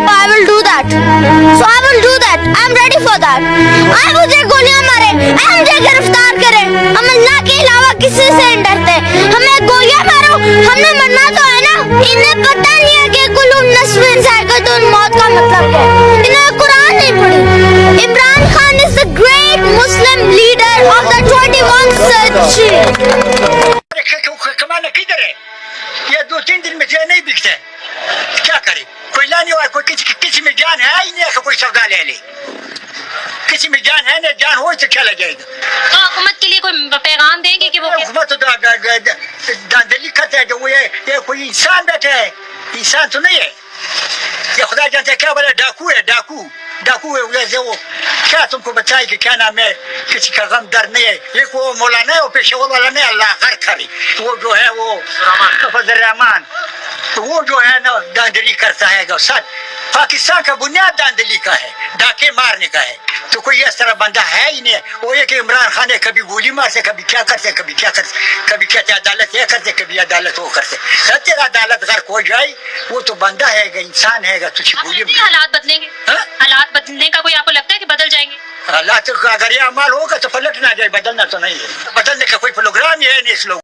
I will do that. So I will do that. I am ready for that. आए मुझे गोलियां मारे, आए मुझे गिरफ्तार करे, हम अल्लाह के अलावा किसी से नहीं डरते. हमें गोलियां मारो, हमने मरना तो है ना. इन्हें पता नहीं है कि कुलुम नस्बिन ज़ाइक़तुन मौत का मतलब क्या है. इन्हें कुरान नहीं पढ़ी. Imran Khan is the great Muslim leader of the 21st century. कमाना किधर है? ये 2-3 दिन में जो नहीं बिकते, क्या करे? कोई लाने वाला, कोई किसी में जान है ही नहीं, कोई सौदा ले ले. किसी में जान है ना, जान हो तो चला जाएगा. तो हुकूमत के लिए कोई पैगाम देंगे कि वो हुकूमत तो दांधली करता है. जो ये कोई इंसान बैठा है, इंसान तो नहीं है. ये खुदा जानता है क्या बोला, डाकू है, डाकू है. वो क्या तुमको बताए कि क्या नाम है, किसी का गम दर्द नहीं है. एक वो मौलाना है, वो पेशेवर वाला नहीं, अल्लाह घर खरी. वो जो है वो फजल रहमान, तो वो जो है ना दांधली करता है. सच पाकिस्तान का बुनियाद दांधली का है, डाके मारने का है. तो कोई इस तरह बंदा है ही नहीं. वो एक इमरान खान है, कभी गोली मारते, कभी क्या करते, कभी क्या करते, कभी कहते अदालत ये करते, कभी अदालत वो करते. तेरा अदालत घर हो जाए, वो तो बंदा है, इंसान है. तुझे गोली हालात बदलेंगे, हालात बदलने का कोई आपको लगता है कि बदल जाएंगे? हालात अगर ये अमल होगा तो पलट ना जाए, बदलना तो नहीं है. बदलने का कोई प्रोग्राम ही है नहीं इस लोग.